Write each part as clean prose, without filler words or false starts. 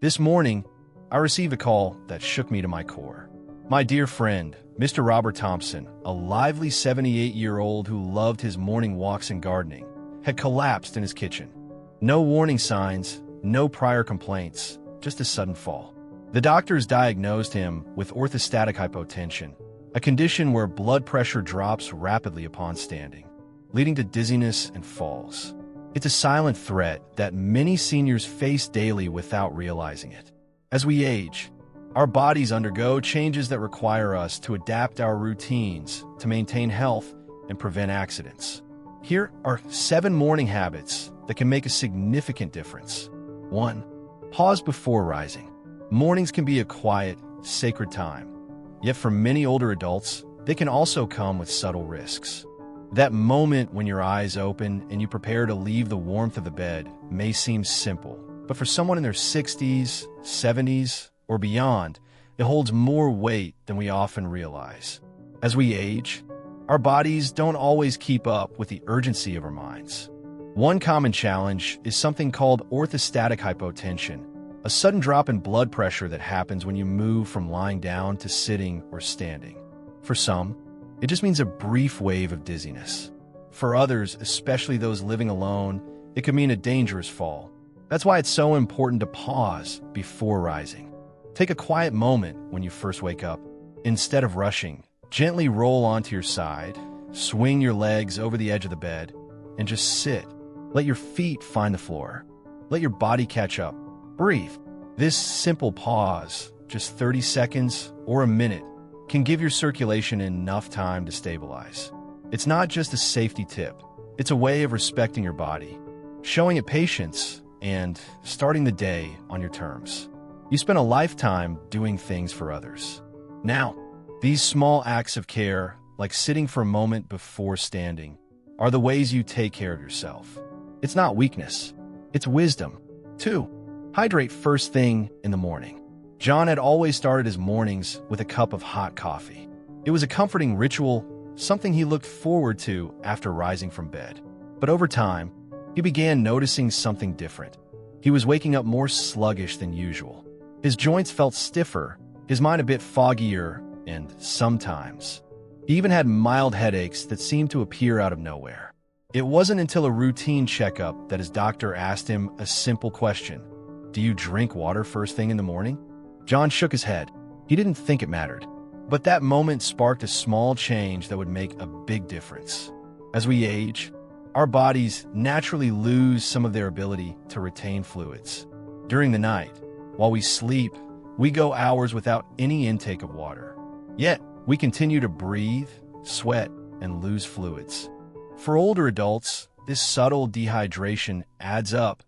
This morning, I received a call that shook me to my core. My dear friend, Mr. Robert Thompson, a lively 78-year-old who loved his morning walks and gardening, had collapsed in his kitchen. No warning signs, no prior complaints, just a sudden fall. The doctors diagnosed him with orthostatic hypotension, a condition where blood pressure drops rapidly upon standing, leading to dizziness and falls. It's a silent threat that many seniors face daily without realizing it. As we age, our bodies undergo changes that require us to adapt our routines to maintain health and prevent accidents. Here are 7 morning habits that can make a significant difference. 1. Pause before rising. Mornings can be a quiet, sacred time. Yet for many older adults, they can also come with subtle risks. That moment when your eyes open and you prepare to leave the warmth of the bed may seem simple, but for someone in their 60s, 70s, or beyond, it holds more weight than we often realize. As we age, our bodies don't always keep up with the urgency of our minds. One common challenge is something called orthostatic hypotension, a sudden drop in blood pressure that happens when you move from lying down to sitting or standing. For some, it just means a brief wave of dizziness. For others, especially those living alone, it could mean a dangerous fall. That's why it's so important to pause before rising. Take a quiet moment when you first wake up. Instead of rushing, gently roll onto your side, swing your legs over the edge of the bed, and just sit. Let your feet find the floor. Let your body catch up. Breathe. This simple pause, just 30 seconds or a minute, can give your circulation enough time to stabilize. It's not just a safety tip. It's a way of respecting your body, showing it patience, and starting the day on your terms. You spend a lifetime doing things for others. Now, these small acts of care, like sitting for a moment before standing, are the ways you take care of yourself. It's not weakness, it's wisdom. 2. Hydrate first thing in the morning. John had always started his mornings with a cup of hot coffee. It was a comforting ritual, something he looked forward to after rising from bed. But over time, he began noticing something different. He was waking up more sluggish than usual. His joints felt stiffer, his mind a bit foggier, and sometimes he even had mild headaches that seemed to appear out of nowhere. It wasn't until a routine checkup that his doctor asked him a simple question: "Do you drink water first thing in the morning?" John shook his head. He didn't think it mattered. But that moment sparked a small change that would make a big difference. As we age, our bodies naturally lose some of their ability to retain fluids. During the night, while we sleep, we go hours without any intake of water. Yet, we continue to breathe, sweat, and lose fluids. For older adults, this subtle dehydration adds up,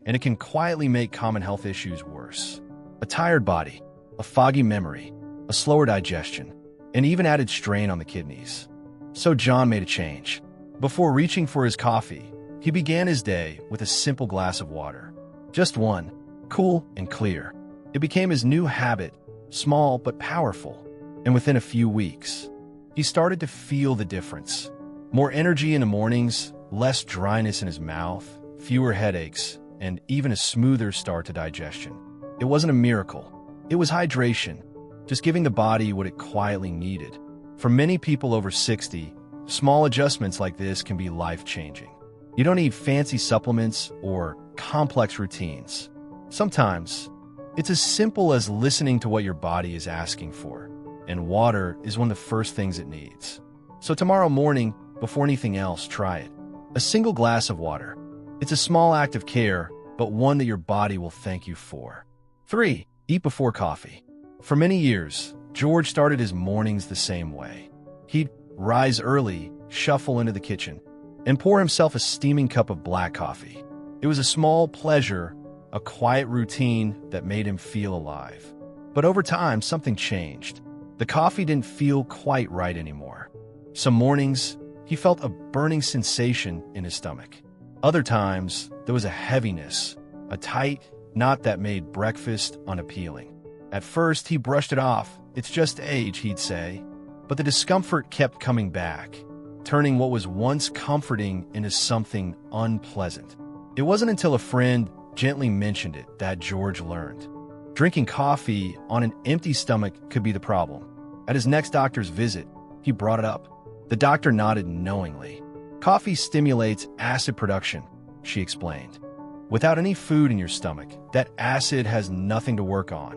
and it can quietly make common health issues worse. A tired body, a foggy memory, a slower digestion, and even added strain on the kidneys. So John made a change. Before reaching for his coffee, he began his day with a simple glass of water. Just one, cool and clear. It became his new habit, small but powerful. And within a few weeks, he started to feel the difference. More energy in the mornings, less dryness in his mouth, fewer headaches, and even a smoother start to digestion. It wasn't a miracle. It was hydration, just giving the body what it quietly needed. For many people over 60, small adjustments like this can be life-changing. You don't need fancy supplements or complex routines. Sometimes, it's as simple as listening to what your body is asking for, and water is one of the first things it needs. So tomorrow morning, before anything else, try it. A single glass of water. It's a small act of care, but one that your body will thank you for. 3. Eat before coffee. For many years, George started his mornings the same way. He'd rise early, shuffle into the kitchen, and pour himself a steaming cup of black coffee. It was a small pleasure, a quiet routine that made him feel alive. But over time, something changed. The coffee didn't feel quite right anymore. Some mornings, he felt a burning sensation in his stomach. Other times, there was a heaviness, a tight knot that made breakfast unappealing. At first, he brushed it off. It's just age, he'd say. But the discomfort kept coming back, turning what was once comforting into something unpleasant. It wasn't until a friend gently mentioned it that George learned. Drinking coffee on an empty stomach could be the problem. At his next doctor's visit, he brought it up. The doctor nodded knowingly. Coffee stimulates acid production, she explained. Without any food in your stomach, that acid has nothing to work on,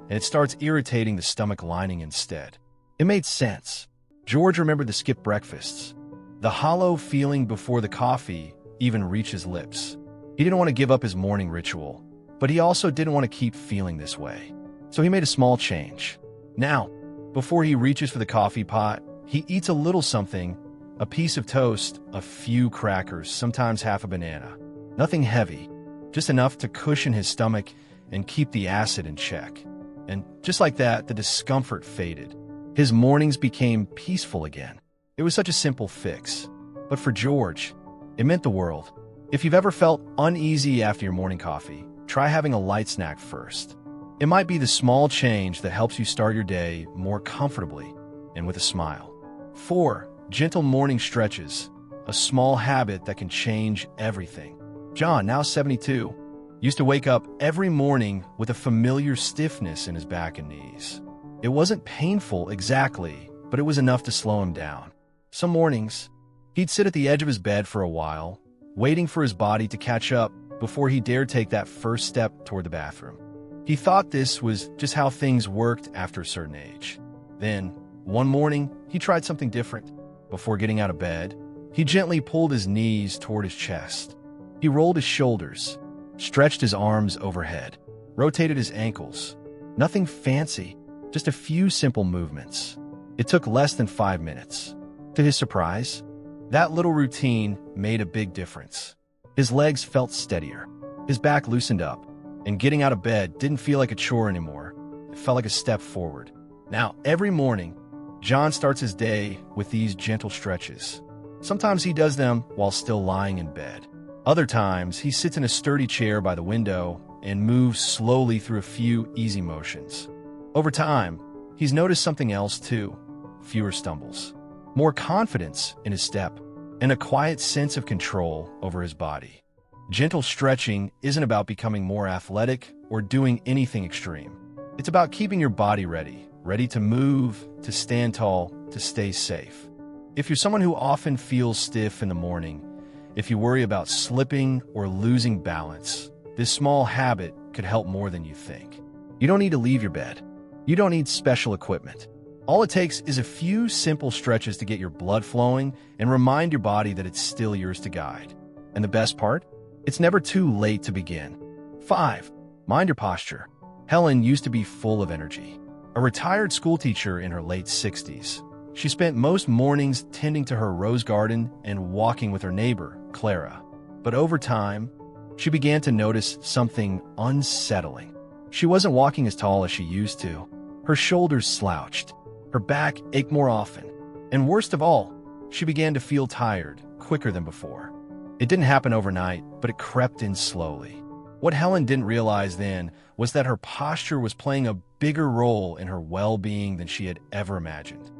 and it starts irritating the stomach lining instead. It made sense. George remembered the skipped breakfasts. The hollow feeling before the coffee even reached his lips. He didn't want to give up his morning ritual, but he also didn't want to keep feeling this way. So he made a small change. Now, before he reaches for the coffee pot, he eats a little something, a piece of toast, a few crackers, sometimes half a banana. Nothing heavy, just enough to cushion his stomach and keep the acid in check. And just like that, the discomfort faded. His mornings became peaceful again. It was such a simple fix. But for George, it meant the world. If you've ever felt uneasy after your morning coffee, try having a light snack first. It might be the small change that helps you start your day more comfortably and with a smile. 4. Gentle morning stretches, a small habit that can change everything. John, now 72, used to wake up every morning with a familiar stiffness in his back and knees. It wasn't painful exactly, but it was enough to slow him down. Some mornings, he'd sit at the edge of his bed for a while, waiting for his body to catch up before he dared take that first step toward the bathroom. He thought this was just how things worked after a certain age. Then, one morning, he tried something different. Before getting out of bed, he gently pulled his knees toward his chest. He rolled his shoulders, stretched his arms overhead, rotated his ankles. Nothing fancy, just a few simple movements. It took less than 5 minutes. To his surprise, that little routine made a big difference. His legs felt steadier, his back loosened up, and getting out of bed didn't feel like a chore anymore. It felt like a step forward. Now, every morning, John starts his day with these gentle stretches. Sometimes he does them while still lying in bed. Other times, he sits in a sturdy chair by the window and moves slowly through a few easy motions. Over time, he's noticed something else too. Fewer stumbles, more confidence in his step, and a quiet sense of control over his body. Gentle stretching isn't about becoming more athletic or doing anything extreme. It's about keeping your body ready to move, to stand tall, to stay safe. If you're someone who often feels stiff in the morning, if you worry about slipping or losing balance, this small habit could help more than you think. You don't need to leave your bed. You don't need special equipment. All it takes is a few simple stretches to get your blood flowing and remind your body that it's still yours to guide. And the best part? It's never too late to begin. 5. Mind your posture. Helen used to be full of energy. A retired schoolteacher in her late 60s, she spent most mornings tending to her rose garden and walking with her neighbor, Clara. But over time, she began to notice something unsettling. She wasn't walking as tall as she used to. Her shoulders slouched. Her back ached more often. And worst of all, she began to feel tired quicker than before. It didn't happen overnight, but it crept in slowly. What Helen didn't realize then was that her posture was playing a bigger role in her well-being than she had ever imagined.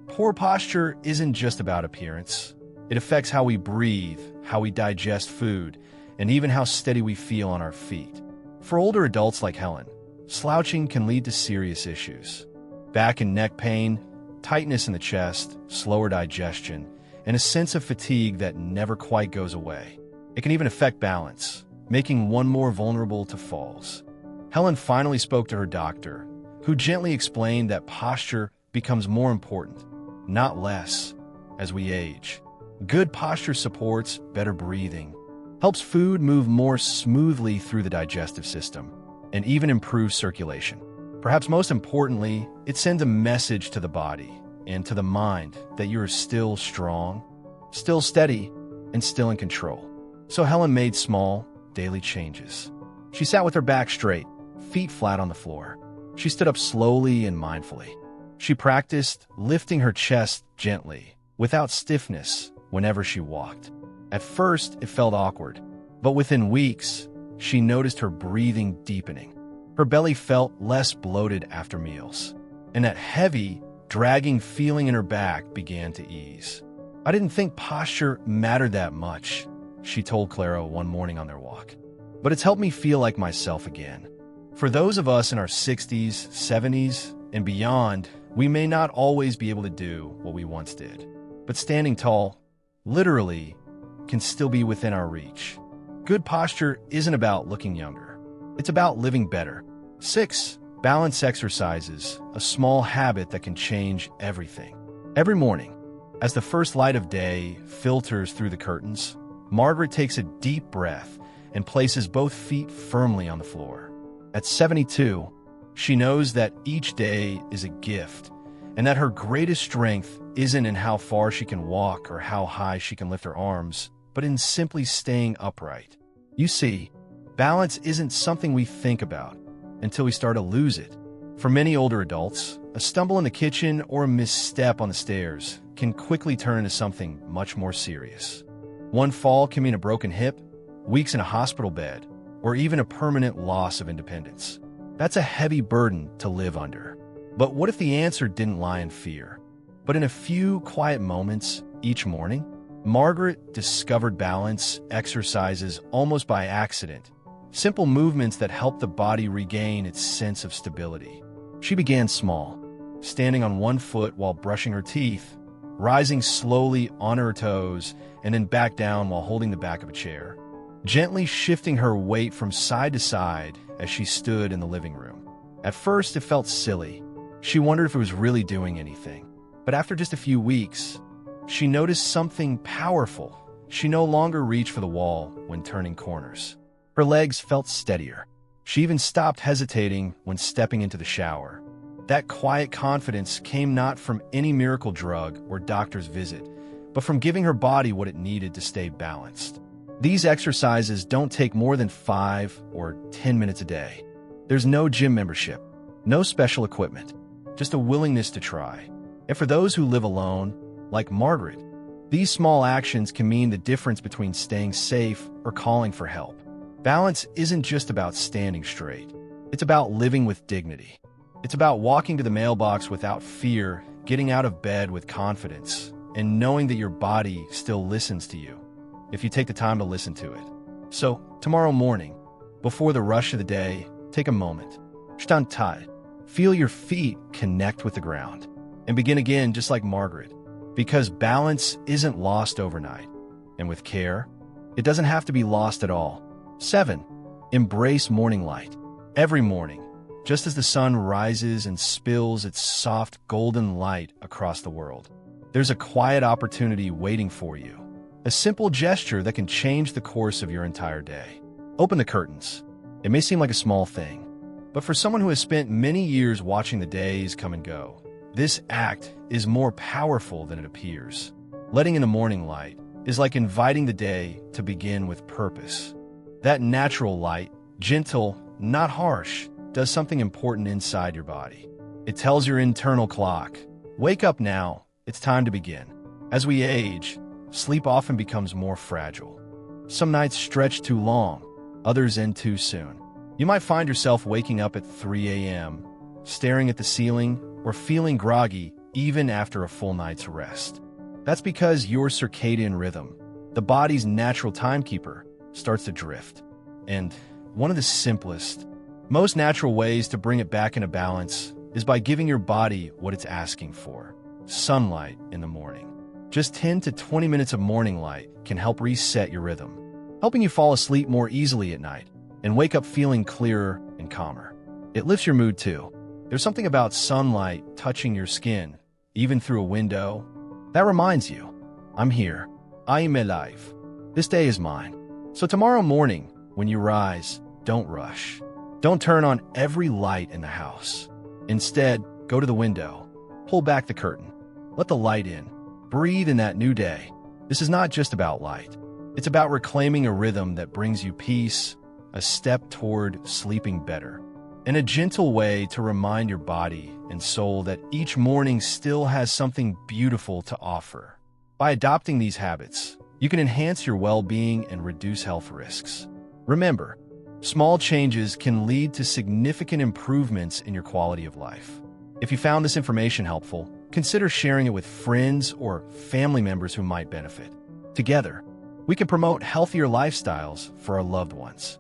Poor posture isn't just about appearance. It affects how we breathe, how we digest food, and even how steady we feel on our feet. For older adults like Helen, slouching can lead to serious issues. Back and neck pain, tightness in the chest, slower digestion, and a sense of fatigue that never quite goes away. It can even affect balance, making one more vulnerable to falls. Helen finally spoke to her doctor, who gently explained that posture becomes more important, not less, as we age. Good posture supports better breathing, helps food move more smoothly through the digestive system, and even improves circulation. Perhaps most importantly, it sends a message to the body and to the mind that you are still strong, still steady, and still in control. So Helen made small, daily changes. She sat with her back straight, feet flat on the floor. She stood up slowly and mindfully. She practiced lifting her chest gently, without stiffness, whenever she walked. At first, it felt awkward, but within weeks, she noticed her breathing deepening. Her belly felt less bloated after meals, and that heavy, dragging feeling in her back began to ease. "I didn't think posture mattered that much," she told Clara one morning on their walk. "But it's helped me feel like myself again." For those of us in our 60s, 70s, and beyond, we may not always be able to do what we once did. But standing tall, literally, can still be within our reach. Good posture isn't about looking younger. It's about living better. 6. Balance exercises, a small habit that can change everything. Every morning, as the first light of day filters through the curtains, Margaret takes a deep breath and places both feet firmly on the floor. At 72, she knows that each day is a gift and that her greatest strength isn't in how far she can walk or how high she can lift her arms, but in simply staying upright. You see, balance isn't something we think about until we start to lose it. For many older adults, a stumble in the kitchen or a misstep on the stairs can quickly turn into something much more serious. One fall can mean a broken hip, weeks in a hospital bed, or even a permanent loss of independence. That's a heavy burden to live under. But what if the answer didn't lie in fear, but in a few quiet moments each morning? Margaret discovered balance exercises almost by accident, simple movements that help the body regain its sense of stability. She began small, standing on one foot while brushing her teeth, rising slowly on her toes, and then back down while holding the back of a chair, gently shifting her weight from side to side as she stood in the living room. At first, it felt silly. She wondered if it was really doing anything. But after just a few weeks, she noticed something powerful. She no longer reached for the wall when turning corners. Her legs felt steadier. She even stopped hesitating when stepping into the shower. That quiet confidence came not from any miracle drug or doctor's visit, but from giving her body what it needed to stay balanced. These exercises don't take more than 5 or 10 minutes a day. There's no gym membership, no special equipment, just a willingness to try. And for those who live alone, like Margaret, these small actions can mean the difference between staying safe or calling for help. Balance isn't just about standing straight. It's about living with dignity. It's about walking to the mailbox without fear, getting out of bed with confidence, and knowing that your body still listens to you if you take the time to listen to it. So, tomorrow morning, before the rush of the day, take a moment. Stand tight. Feel your feet connect with the ground. And begin again just like Margaret. Because balance isn't lost overnight. And with care, it doesn't have to be lost at all. 7. Embrace morning light. Every morning, just as the sun rises and spills its soft golden light across the world, there's a quiet opportunity waiting for you. A simple gesture that can change the course of your entire day. Open the curtains. It may seem like a small thing, but for someone who has spent many years watching the days come and go, this act is more powerful than it appears. Letting in the morning light is like inviting the day to begin with purpose. That natural light, gentle, not harsh, does something important inside your body. It tells your internal clock, wake up now, it's time to begin. As we age, sleep often becomes more fragile. Some nights stretch too long, others end too soon. You might find yourself waking up at 3 a.m., staring at the ceiling, or feeling groggy even after a full night's rest. That's because your circadian rhythm, the body's natural timekeeper, starts to drift. And one of the simplest, most natural ways to bring it back into balance is by giving your body what it's asking for: sunlight in the morning. Just 10 to 20 minutes of morning light can help reset your rhythm, helping you fall asleep more easily at night and wake up feeling clearer and calmer. It lifts your mood too. There's something about sunlight touching your skin, even through a window, that reminds you, I'm here. I am alive. This day is mine. So tomorrow morning, when you rise, don't rush. Don't turn on every light in the house. Instead, go to the window, pull back the curtain, let the light in, breathe in that new day. This is not just about light. It's about reclaiming a rhythm that brings you peace, a step toward sleeping better, and a gentle way to remind your body and soul that each morning still has something beautiful to offer. By adopting these habits, you can enhance your well-being and reduce health risks. Remember, small changes can lead to significant improvements in your quality of life. If you found this information helpful, consider sharing it with friends or family members who might benefit. Together, we can promote healthier lifestyles for our loved ones.